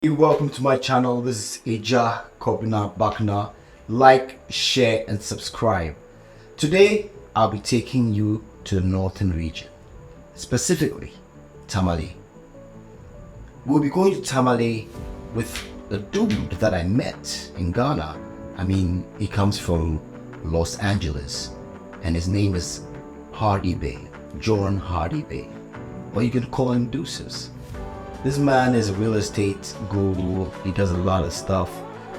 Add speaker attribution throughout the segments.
Speaker 1: Welcome to my channel. This is Egya Bucknor. Like, share and subscribe. Today I'll be taking you to the northern region, specifically Tamale. We'll be going to Tamale with the dude that I met in Ghana. He comes from Los Angeles and his name is F.I.R.E, John F.I.R.E, or you can call him Deuces. This man is a real estate guru. He does a lot of stuff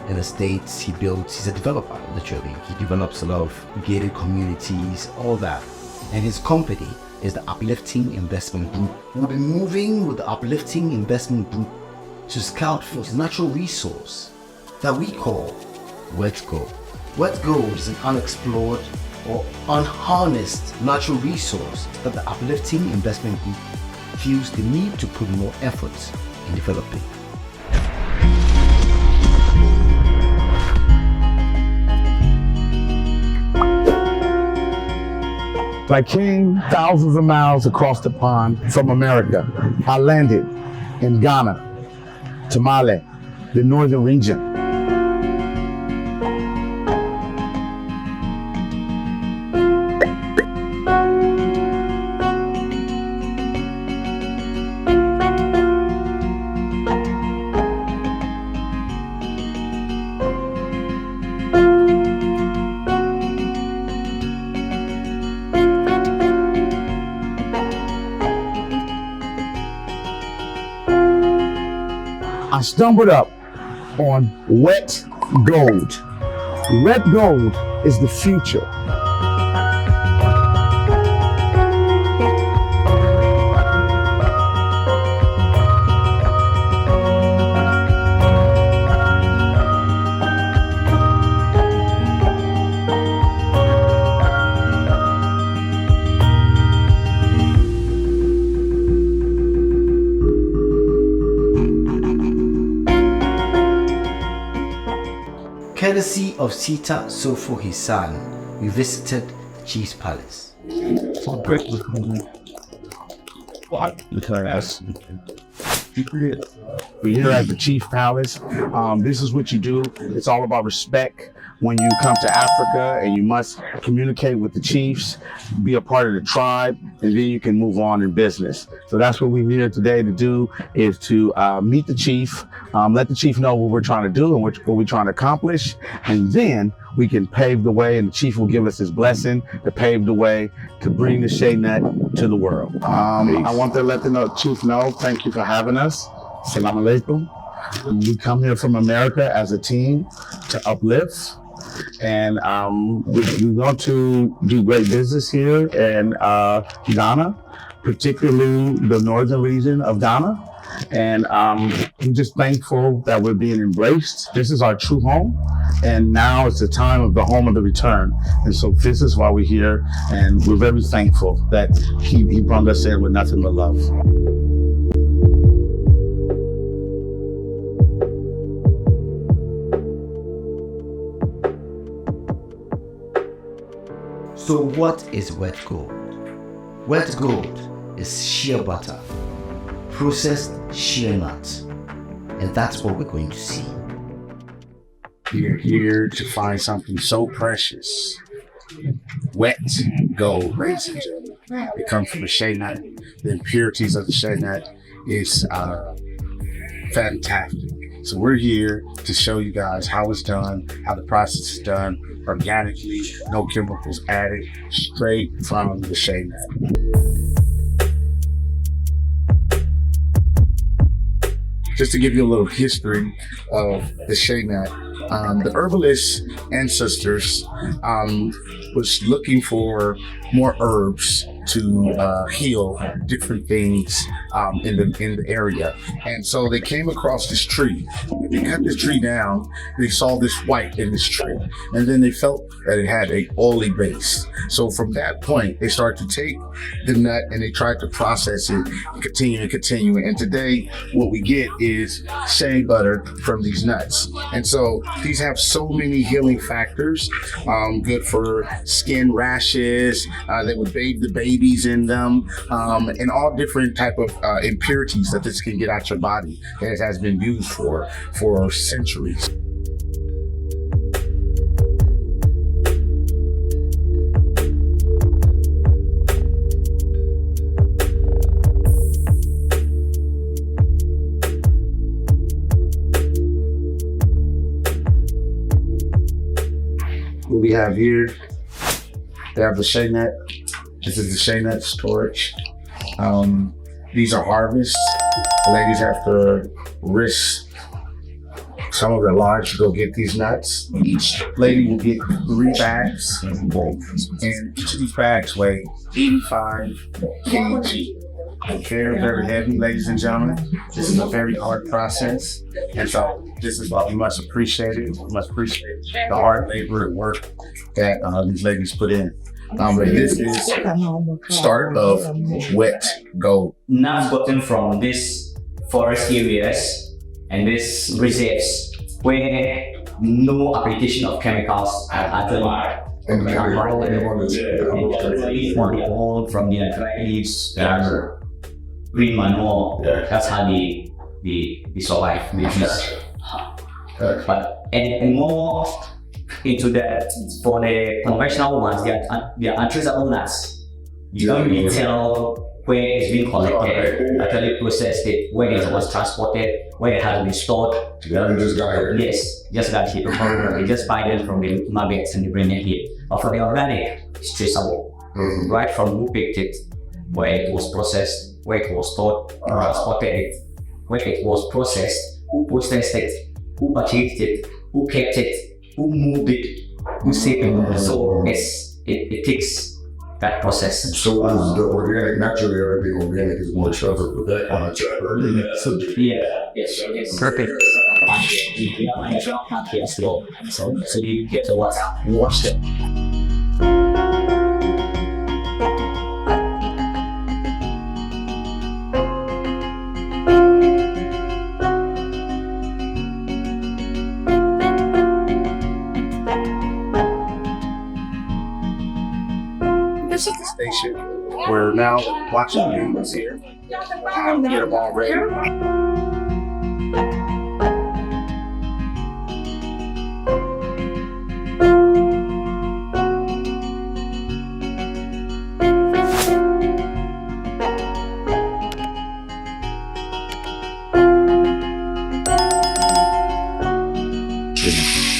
Speaker 1: in the States. He's a developer, literally. He develops a lot of gated communities, all that. And his company is the Uplifting Investment Group. We'll be moving with the Uplifting Investment Group to scout for this natural resource that we call wet gold. Wet gold is an unexplored or unharnessed natural resource that the Uplifting Investment Group feels the need to put more effort in developing.
Speaker 2: I came thousands of miles across the pond from America. I landed in Ghana, Tamale, the northern region. I stumbled up on wet gold. Wet gold is the future.
Speaker 1: Courtesy of Sita Sofo his son, we visited the chief's palace.
Speaker 2: We're here at the Chief Palace. This is what you do. It's all about respect. When you come to Africa, and you must communicate with the chiefs, be a part of the tribe, and then you can move on in business. So that's what we're here today to do, is to meet the chief, let the chief know what we're trying to do and what we're trying to accomplish, and then we can pave the way, and the chief will give us his blessing to pave the way to bring the shea nut to the world. I want to let the chief know, thank you for having us. Salam alaikum. We come here from America as a team to uplift, and we want to do great business here in Ghana, particularly the northern region of Ghana. And I'm just thankful that we're being embraced. This is our true home, and now it's the time of the home of the return. And so this is why we're here, and we're very thankful that he brought us in with nothing but love.
Speaker 1: So what is wet gold? Wet gold is shea butter, processed shea nuts, and that's what we're going to see.
Speaker 2: We're here to find something so precious. Wet gold, ladies and gentlemen. It comes from the shea nut. The impurities of the shea nut is fantastic. So we're here to show you guys how it's done, how the process is done, organically, no chemicals added, straight from the shea nut. Just to give you a little history of the shea nut, the herbalist ancestors was looking for more herbs to heal different things in the area, and so they came across this tree. They cut this tree down. They saw this white in this tree, and then they felt that it had a oily base. So from that point, they started to take the nut and they tried to process it, and continue. And today, what we get is shea butter from these nuts. And so These have so many healing factors, good for skin rashes, that would bathe the babies in them, and all different type of impurities that this can get out your body, that it has been used for centuries. What we have here, they have the shea nut. This is the shea nut storage. These are harvests. The ladies have to risk some of their lives to go get these nuts. Each lady will get 3 bags, and each of these bags weigh 85 kg. Very, very heavy, ladies and gentlemen. This is a very hard process, and so this is what we must appreciate it. We must appreciate the hard labor and work that these ladies put in. But this is start of wet gold.
Speaker 3: Nuts gotten from these forest areas and these reserves where no application of chemicals are actually from the dry leaves, green manure. That's how they survive. But and more into that, for the conventional ones, they are untraceable nuts. You don't really tell where it's been collected, actually processed it, where it was transported, where it has been stored.
Speaker 4: Just got here.
Speaker 3: Yes, just got here. They just buy them from the markets and they bring it here. But for the organic, it's traceable. Right from who picked it, where it was processed, where it was stored, transported it, where it was processed, who processed it, who purchased it, who kept it, who moved it, who saved it. So yes, it takes that process.
Speaker 4: So the organic, naturally everything organic is more cheaper, but that kind of cheaper.
Speaker 3: Yes. Perfect. So you get to watch it.
Speaker 2: This is the station. We're now watching animals here. Get them all ready.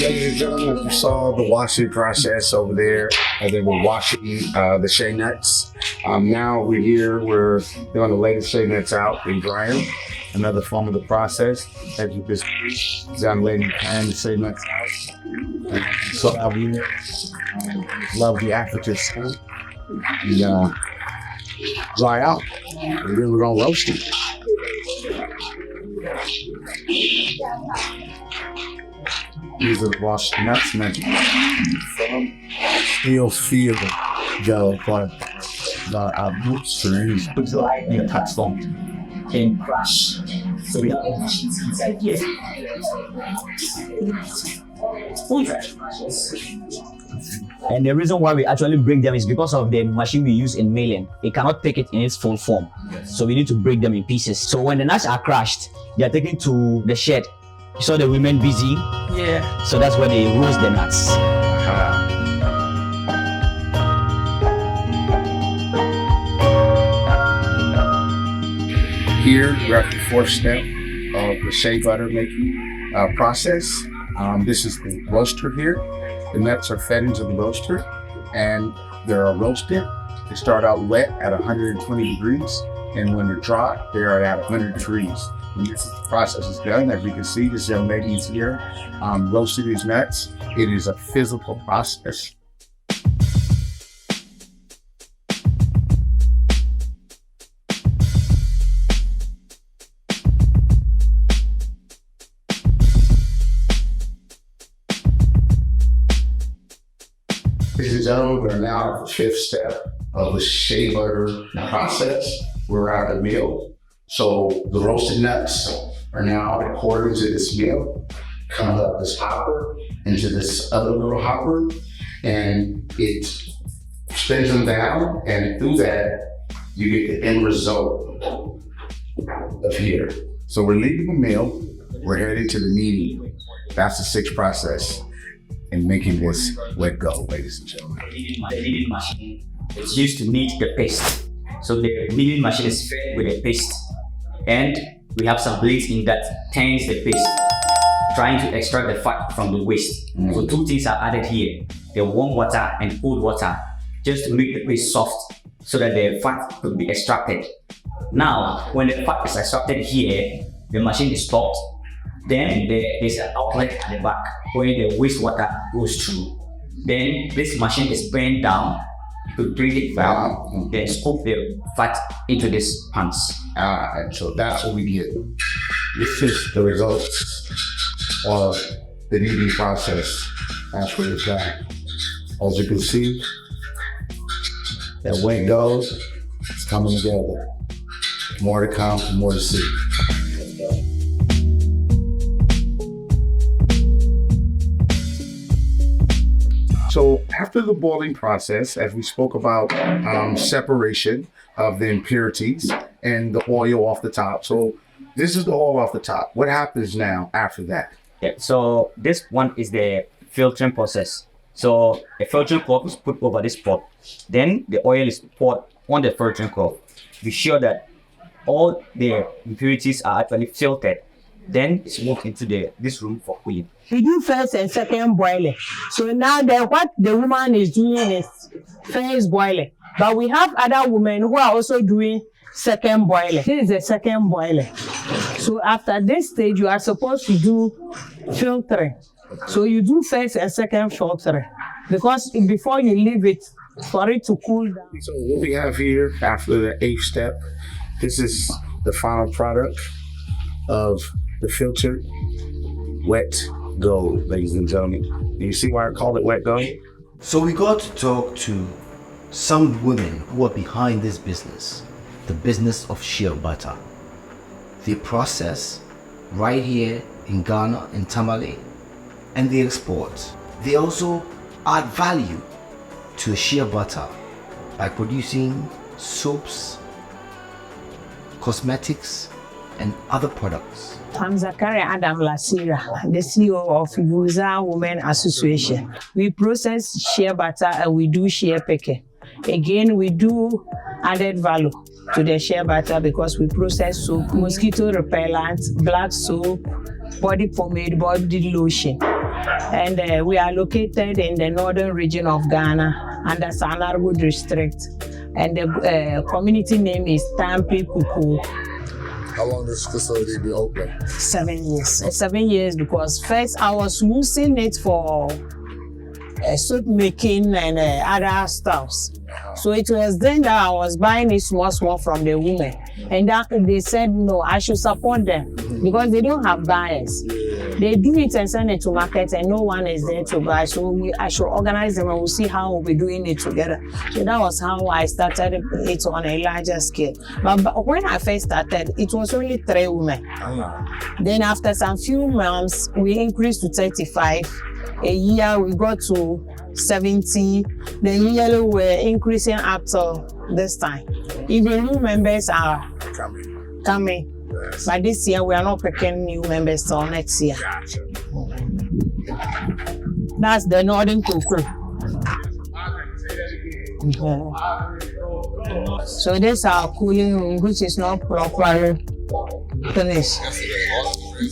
Speaker 2: Ladies and gentlemen, you saw the washing process over there, and then we're washing the shea nuts. Now we're here, we're doing the latest shea nuts out and dry them. Another form of the process. As you this young lady and the shea nuts out. So out here, love the African skin. And dry out. And then we're gonna roast it. These are washed nuts, man. Still feel the roots strings.
Speaker 3: Looks like the touchstone can crush. So we have machines inside here. And the reason why we actually break them is because of the machine we use in milling. It cannot take it in its full form. So we need to break them in pieces. So when the nuts are crushed, they are taken to the shed. You saw the women busy? Yeah. So that's where they roast the nuts.
Speaker 2: Here, we're at the 4th step of the shea butter making process. This is the roaster here. The nuts are fed into the roaster and they're roasted. They start out wet at 120 degrees, and when they're dry, they are at 100 degrees. When this process is done, as you can see, this young lady is here roasting these nuts. It is a physical process. Ladies and gentlemen, we're now at the 5th step of the shea butter process. We're at a mill. So the roasted nuts are now poured into this mill, comes up this hopper into this other little hopper, and it spins them down, and through that, you get the end result of here. So we're leaving the mill, we're heading to the kneading. That's the sixth process in making this wet go, ladies and gentlemen.
Speaker 3: The kneading machine is used to knead the paste. So the kneading machine is fed with a paste, and we have some blades in that turns the paste, trying to extract the fat from the waste. So two things are added here: the warm water and cold water, just to make the paste soft, so that the fat could be extracted. Now, when the fat is extracted here, the machine is stopped. Then there's an outlet at the back where the wastewater goes through. Then this machine is burned down to bring it down, then scoop the fat into this pans.
Speaker 2: And so that's what we get. This is the results of the kneading process. That's what it's done. As you can see, that way it goes, it's coming together. More to come, more to see. So after the boiling process, as we spoke about separation of the impurities and the oil off the top. So this is the oil off the top. What happens now after that?
Speaker 3: Yeah, so this one is the filtering process. So a filtering cloth is put over this pot. Then the oil is poured on the filtering cloth. Be sure that all the impurities are actually filtered. Then it's moved into this room for cooling.
Speaker 5: We do first and second boiling. So now what the woman is doing is first boiling. But we have other women who are also doing second boiling. This is the second boiling. So after this stage, you are supposed to do filtering. So you do first and second filtering. Because before you leave it, for it to cool down.
Speaker 2: So what we have here after the 8th step, this is the final product of the filtered wet gold, ladies and gentlemen. Do you see why I call it wet gold?
Speaker 1: So we got to talk to some women who are behind this business, the business of shea butter. The process right here in Ghana and tamale, and the export. They also add value to shea butter by producing soaps, cosmetics, and other products.
Speaker 5: I'm Zakaria Adam Lasira, the CEO of Uza Women Association. We process shea butter and we do shea picking. Again, we do added value to the shea butter because we process soap, mosquito repellent, black soap, body pomade, body lotion. And we are located in the northern region of Ghana under Sanargo district. And the community name is Tampi Puku.
Speaker 4: How long does this facility be open?
Speaker 5: 7 years. 7 years because first I was using it for soap making and other stuffs. So it was then that I was buying it small from the women. And that they said, no, I should support them because they don't have buyers. They do it and send it to market and no one is there to buy. So I should organize them and we'll see how we'll be doing it together. So that was how I started it on a larger scale. But when I first started, it was only 3 women. Then after some few months, we increased to 35. A year we got to 70. Then yearly we're increasing up to this time. Even new members are coming. Yes. But this year we are not picking new members till next year.
Speaker 2: Gotcha.
Speaker 5: That's the northern cocoa. So this is our cooling room, which is not properly finished.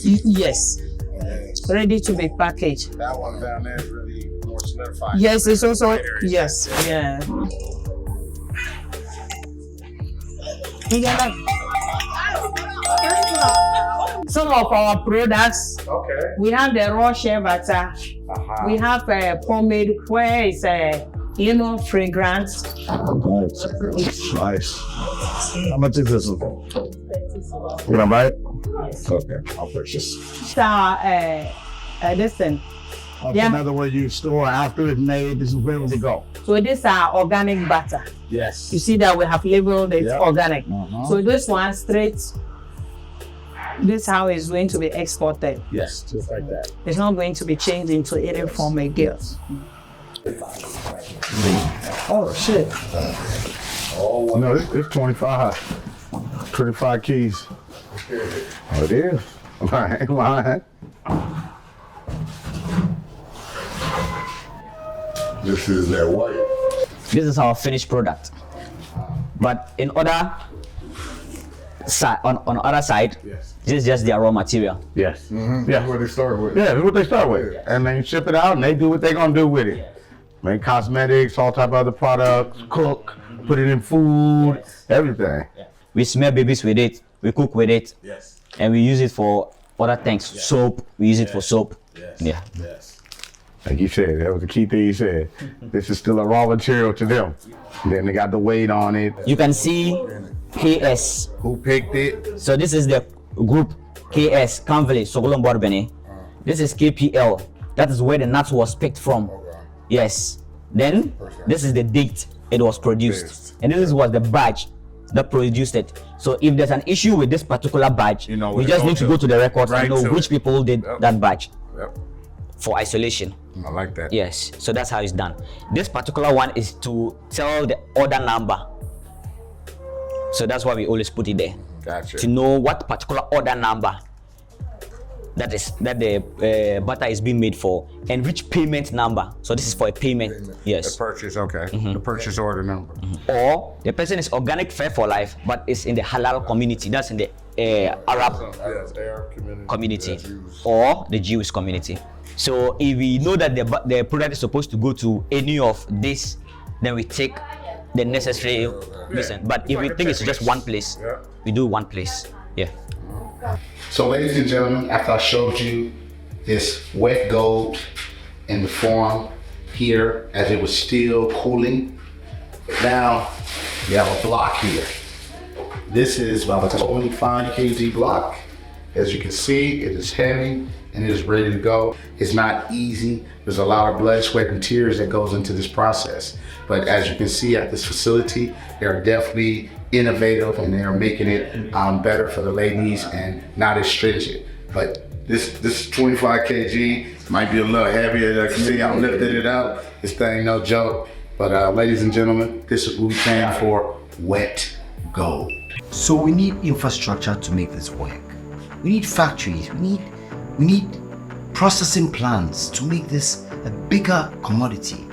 Speaker 5: Yes. Ready to be packaged.
Speaker 2: That one down there is really more solidified.
Speaker 5: Yes, it's also, yes, yeah. Some of our products,
Speaker 2: Okay.
Speaker 5: we have the raw shea butter. We have a pomade where it's a lemon fragrance.
Speaker 2: Nice. How much is this one? You gonna buy it? Okay, I'll purchase.
Speaker 5: This thing.
Speaker 2: Okay, in other words, you store after it's made, this is ready to go.
Speaker 5: So this is organic butter.
Speaker 2: Yes.
Speaker 5: You see that we have labeled it organic.
Speaker 2: Uh-huh.
Speaker 5: So this one straight this how it's going to be exported.
Speaker 2: Yes, just like that.
Speaker 5: It's not going to be changed into any form again. Oh shit.
Speaker 2: Oh no, it's 25. 25 keys. Oh, it is. I ain't lying.
Speaker 4: This is that white.
Speaker 3: This is our finished product. But in other side, on other side,
Speaker 4: Yes.
Speaker 3: this is just their raw material.
Speaker 2: Yes.
Speaker 4: Yeah. That's what they start with.
Speaker 2: Yeah, that's what they start with. And they ship it out and they do what they're gonna do with it. Make cosmetics, all type of other products, cook, put it in food, everything.
Speaker 3: We smell babies with it, we cook with it,
Speaker 4: Yes.
Speaker 3: and we use it for other things. Soap, we use it for soap.
Speaker 4: Yes.
Speaker 3: Yeah.
Speaker 4: Yes.
Speaker 2: Like you said, that was the key thing you said. This is still a raw material to them. Then they got the weight on it.
Speaker 3: You can see KS.
Speaker 2: Who picked it?
Speaker 3: So this is the group KS, Canville, Sogolon Borbene. This is KPL. That is where the nut was picked from. Yes. Then this is the date it was produced. And this was the badge that produced it. So if there's an issue with this particular badge,
Speaker 2: You know
Speaker 3: we
Speaker 2: where
Speaker 3: just
Speaker 2: to
Speaker 3: need to go to the records
Speaker 2: Right
Speaker 3: and know
Speaker 2: to
Speaker 3: which
Speaker 2: it.
Speaker 3: people did
Speaker 2: Yep.
Speaker 3: that badge
Speaker 2: Yep.
Speaker 3: for isolation.
Speaker 2: I like that.
Speaker 3: Yes, so that's how it's done. This particular one is to tell the order number. So that's why we always put it there.
Speaker 2: Gotcha.
Speaker 3: To know what particular order number that the butter is being made for, and which payment number. So this is for a payment.
Speaker 2: The
Speaker 3: Yes.
Speaker 2: purchase, okay. The purchase order number.
Speaker 3: Or the person is organic F.I.R.E for life, but is in the halal community. That's in the Arab
Speaker 4: Yes, Arab
Speaker 3: community
Speaker 4: that's used.
Speaker 3: or the Jewish community. So if we know that the product is supposed to go to any of this, then we take the necessary listen. But if we think it's just one place, we do one place. Yeah.
Speaker 1: So ladies and gentlemen, after I showed you this wet gold in the form here as it was still cooling, now we have a block here. This is about a 25 kg block. As you can see, it is heavy and it is ready to go. It's not easy. There's a lot of blood, sweat, and tears that goes into this process. But as you can see at this facility, they're definitely innovative and they're making it better for the ladies and not as stringent. But this 25 kg might be a little heavier. As you can see, I lifted it up. This thing no joke. But ladies and gentlemen, this is what we came for, wet gold. So we need infrastructure to make this work. We need factories, we need processing plants to make this a bigger commodity.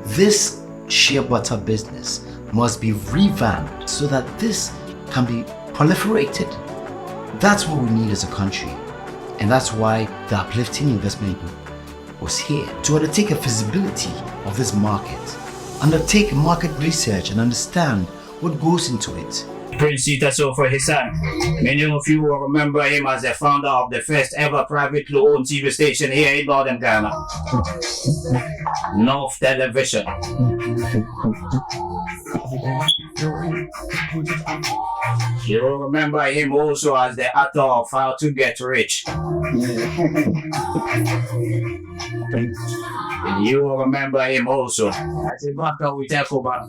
Speaker 1: This shea butter business must be revamped so that this can be proliferated. That's what we need as a country. And that's why the Uplifting Investment Group was here to undertake a feasibility of this market, undertake market research and understand what goes into it.
Speaker 6: Prince Itaso for his son. Many of you will remember him as the founder of the first ever privately owned TV station here in Northern Ghana. North Television. You will remember him also as the author of How to Get Rich. And you will remember him also as a banker with EcoBank.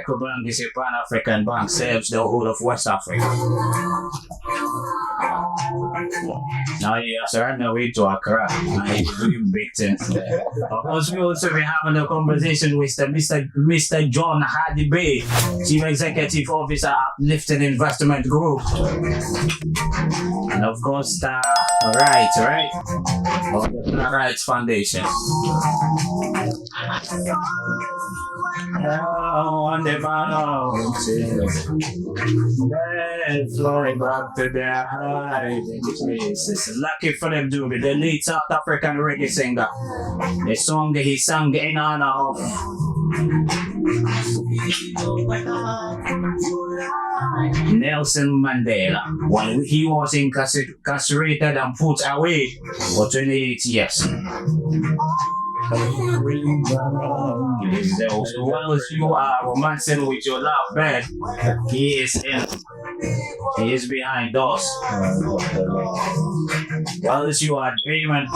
Speaker 6: EcoBank is a Pan-African bank, serves the whole of West Africa. Now he has run away to Accra and he's doing big things there. Of course, we also be having a conversation with Mr. John Hardy Bay, Chief Executive Officer at Uplifting Investment Group. And of course, Right, of the Right Foundation. On the mountains, flowing back to their hiding places. Lucky for them, do the lead South African reggae singer. The song that he sang in honor of Nelson Mandela when he was incarcerated and put away for 28 years. Well, as you are romancing with your love bed, he is in. He is behind doors. While as you are dreaming,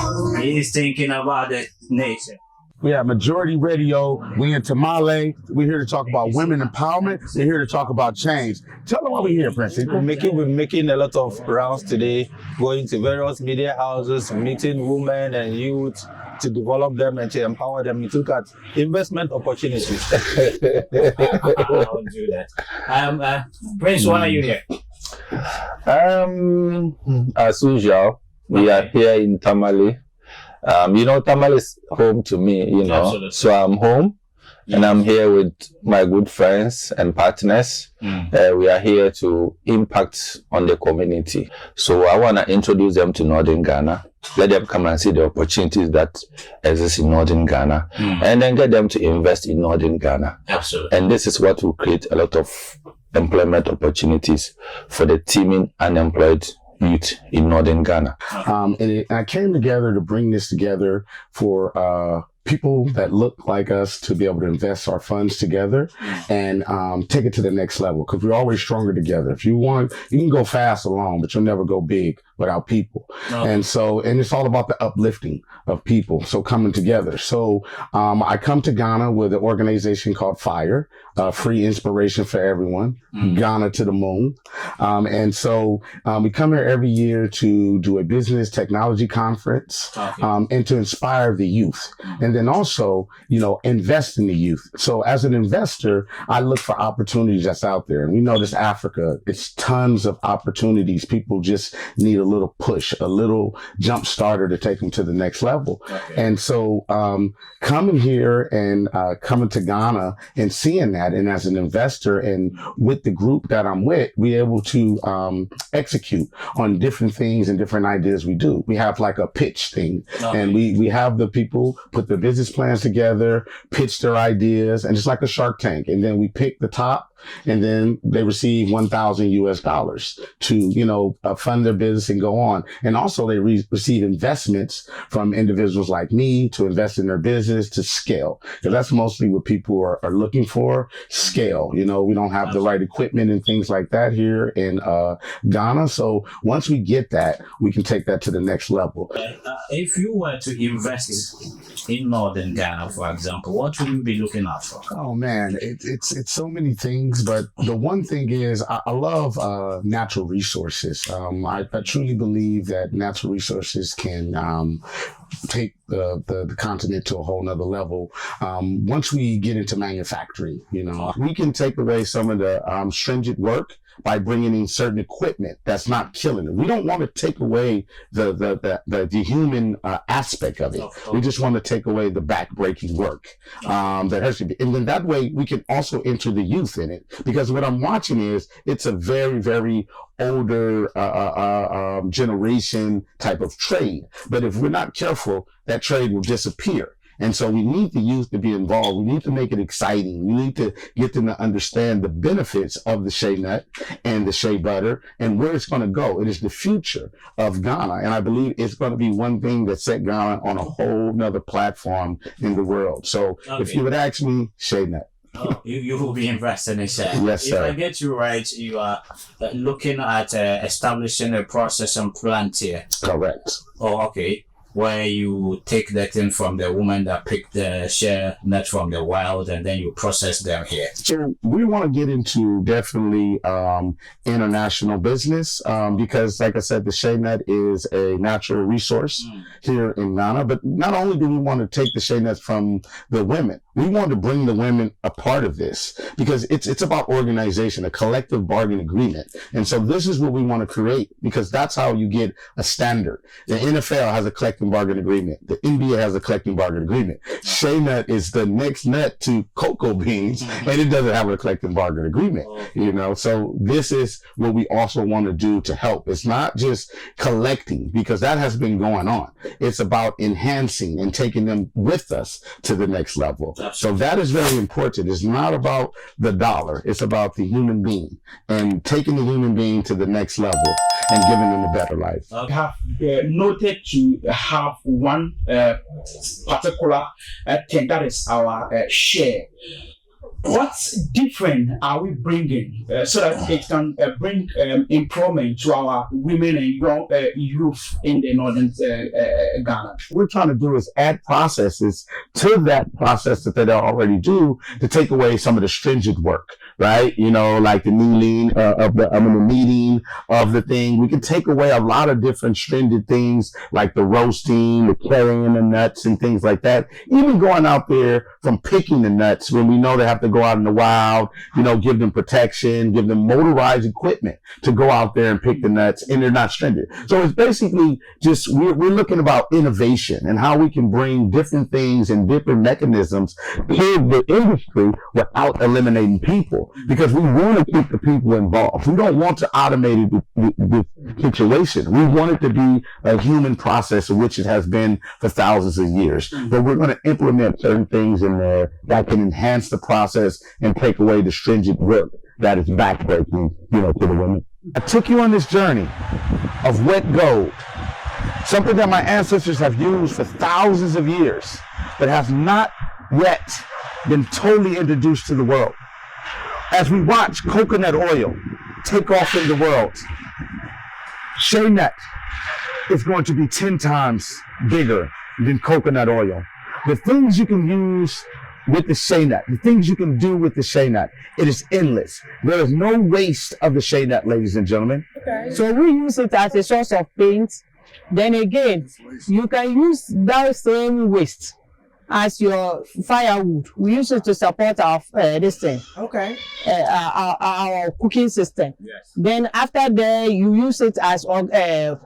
Speaker 6: he is thinking about the nation.
Speaker 2: We have Majority Radio. We in Tamale. We're here to talk about women empowerment. We're here to talk about change. Tell them why we're here, Prince.
Speaker 7: We're making a lot of rounds today, going to various media houses, meeting women and youth to develop them and to empower them to look at investment opportunities.
Speaker 6: I'll do that. Prince, why are you here?
Speaker 7: As usual, we are here in Tamale. Tamale is home to me,
Speaker 6: Absolutely.
Speaker 7: So I'm home and I'm here with my good friends and partners. We are here to impact on the community. So I want to introduce them to Northern Ghana. Let them come and see the opportunities that exist in Northern Ghana and then get them to invest in Northern Ghana.
Speaker 6: Absolutely.
Speaker 7: And this is what will create a lot of employment opportunities for the teeming unemployed youth in Northern Ghana.
Speaker 2: And I came together to bring this together for people that look like us to be able to invest our funds together and take it to the next level, because we're always stronger together. If you want, you can go fast alone, but you'll never go big without people. And it's all about the uplifting of people. So coming together. So I come to Ghana with an organization called F.I.R.E, free inspiration for everyone, Ghana to the moon. And so we come here every year to do a business technology conference and to inspire the youth. And then also, invest in the youth. So as an investor, I look for opportunities that's out there. And we know this Africa, it's tons of opportunities. People just need a little push, a little jump starter to take them to the next level. And so coming here and coming to Ghana and seeing that, and as an investor and with the group that I'm with, we're able to execute on different things and different ideas we do. We have like a pitch thing, and we have the people put their business plans together, pitch their ideas, and it's like a Shark Tank. And then we pick the top, and then they receive $1,000 to, fund their business and go on. And also they receive investments from individuals like me to invest in their business to scale. Because that's mostly what people are looking for, scale. We don't have the right equipment and things like that here in Ghana. So once we get that, we can take that to the next level.
Speaker 6: If you were to invest in Northern Ghana, for example, what would you be looking out for?
Speaker 2: Oh man, it's so many things, but the one thing is I love natural resources. I truly believe that natural resources can take the continent to a whole nother level. Once we get into manufacturing, we can take away some of the stringent work by bringing in certain equipment that's not killing it. We don't want to take away the human aspect of it. We just want to take away the back-breaking work that has to be. And then that way we can also enter the youth in it, because what I'm watching is it's a very, very older generation type of trade. But if we're not careful, that trade will disappear. And so we need the youth to be involved. We need to make it exciting. We need to get them to understand the benefits of the shea nut and the shea butter and where it's going to go. It is the future of Ghana. And I believe it's going to be one thing that set Ghana on a whole nother platform in the world. So if you would ask me, shea nut.
Speaker 6: You will be investing in shea.
Speaker 2: Yes, sir.
Speaker 6: If I get you right, you are looking at establishing a processing plant here.
Speaker 2: Correct.
Speaker 6: Oh, okay. Where you take that in from the woman that picked the shea nut from the wild, and then you process them here.
Speaker 2: So we want to get into definitely international business because, like I said, the shea nut is a natural resource here in Ghana. But not only do we want to take the shea nuts from the women, we want to bring the women a part of this, because it's about organization, a collective bargaining agreement. And so this is what we want to create, because that's how you get a standard. The NFL has a collective bargaining agreement. The NBA has a collective bargaining agreement. Shea nut is the next nut to cocoa beans, and it doesn't have a collective bargaining agreement. So this is what we also want to do to help. It's not just collecting, because that has been going on. It's about enhancing and taking them with us to the next level. So that is very important. It's not about the dollar. It's about the human being and taking the human being to the next level and giving them a better life.
Speaker 8: I have noted to have one particular thing, that is our share. What's different are we bringing so that it can bring improvement to our women and young youth in the northern Ghana?
Speaker 2: What we're trying to do is add processes to that process that they already do to take away some of the stringent work, right? You know, like the kneading of the kneading of the thing. We can take away a lot of different stringent things like the roasting, the carrying the nuts and things like that. Even going out there from picking the nuts when we know they have to go out in the wild, you know, give them protection, give them motorized equipment to go out there and pick the nuts, and they're not stringent. So it's basically just, we're looking about innovation and how we can bring different things and different mechanisms to the industry without eliminating people, because we want to keep the people involved. We don't want to automate the situation. We want it to be a human process, which it has been for thousands of years. But we're going to implement certain things in there that can enhance the process and take away the stringent work that is backbreaking, you know, to the women. I took you on this journey of wet gold, something that my ancestors have used for thousands of years, but has not yet been totally introduced to the world. As we watch coconut oil take off in the world, shea nut is going to be 10 times bigger than coconut oil. The things you can use with the shea nut, the things you can do with the shea nut, it is endless. There is no waste of the shea nut, ladies and gentlemen.
Speaker 5: Okay. So we use it as a source of paint. Then again, you can use that same waste as your firewood. We use it to support our this thing. Okay. Our cooking system. Yes. Then after that, you use it as a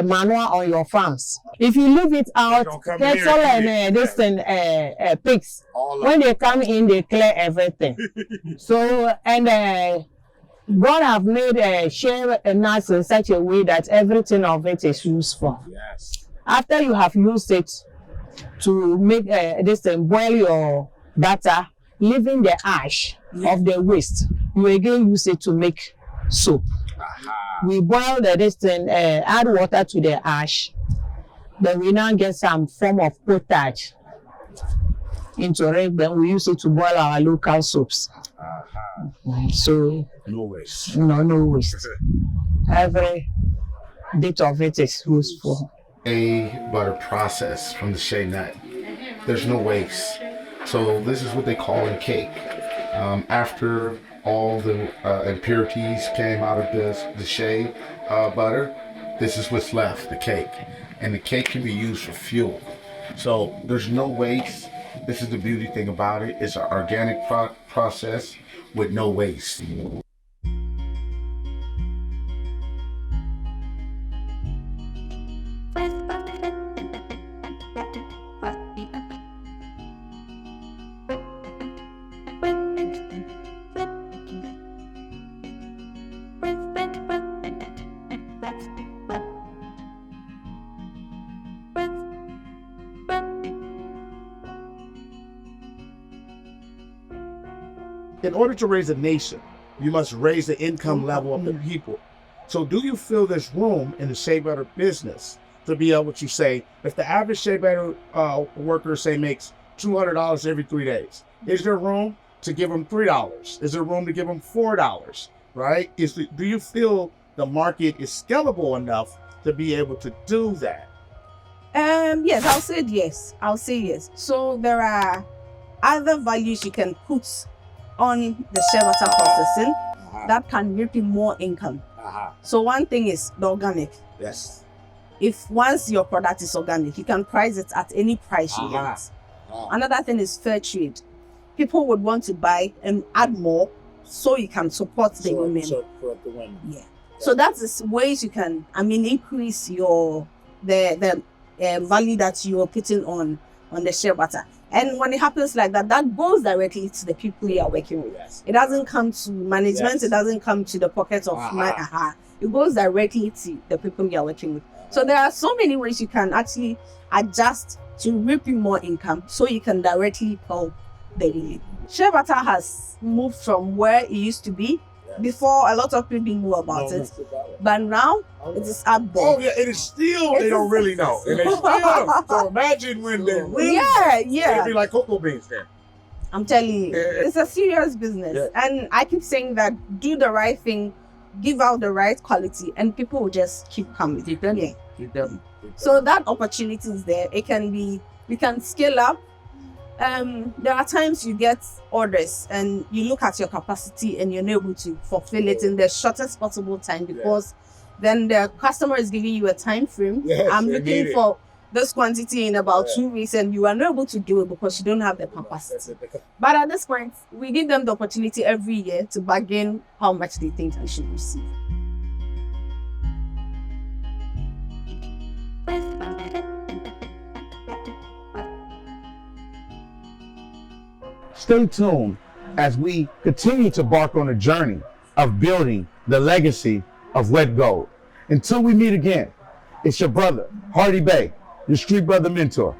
Speaker 5: manure on your farms. If you leave it out, cattle and this thing, pigs, when they come in, they clear everything. So and God have made shea nuts in such a way that everything of it is useful. Yes. After you have used it to make this thing, boil your batter, leaving the ash of the waste, you again use it to make soap. We boil this thing, add water to the ash, then we now get some form of potage into it, then we use it to boil our local soaps. So
Speaker 2: no waste.
Speaker 5: No waste. Every bit of it is useful.
Speaker 1: Butter process from the shea nut. There's no waste. So this is what they call a cake. After all the impurities came out of the shea butter, this is what's left, the cake. And the cake can be used for fuel. So there's no waste. This is the beauty thing about it. It's an organic process with no waste.
Speaker 9: In order to raise a nation, you must raise the income level of the people. So do you feel there's room in the shea butter business to be able to say, if the average shea butter worker, say, makes $200 every 3 days, is there room to give them $3? Is there room to give them $4, right? Do you feel the market is scalable enough to be able to do that?
Speaker 10: Yes, I'll say yes. I'll say yes. So there are other values you can put on the shea butter processing that can reap you more income. So one thing is the organic.
Speaker 9: Yes.
Speaker 10: If once your product is organic, you can price it at any price you want. Another thing is fair trade. People would want to buy and add more so you can support the women.
Speaker 9: Support the women.
Speaker 10: Yeah. So that is ways you can, increase your the value that you are putting on the shea butter. And when it happens like that, that goes directly to the people you are working with. Yes. It doesn't come to management. Yes. It doesn't come to the pocket of It goes directly to the people you are working with. So there are so many ways you can actually adjust to reap more income so you can directly help the women. Shea butter has moved from where it used to be. Before, a lot of people knew about it, but now it is up there.
Speaker 9: Oh yeah, it is still, they don't really know. And they still, so imagine when they really,
Speaker 10: yeah.
Speaker 9: it'd be like cocoa beans then.
Speaker 10: I'm telling you, it's a serious business. And I keep saying that do the right thing, give out the right quality, and people will just keep coming. So that opportunity is there. It can be, we can scale up. There are times you get orders and you look at your capacity and you're not able to fulfill it in the shortest possible time, because then the customer is giving you a time frame. I'm looking for this quantity in about 2 weeks, and you are not able to do it because you don't have the capacity. But at this point, we give them the opportunity every year to bargain how much they think they should receive.
Speaker 2: Stay tuned as we continue to embark on a journey of building the legacy of Wet Gold. Until we meet again, it's your brother, Hardy Bay, your street brother mentor.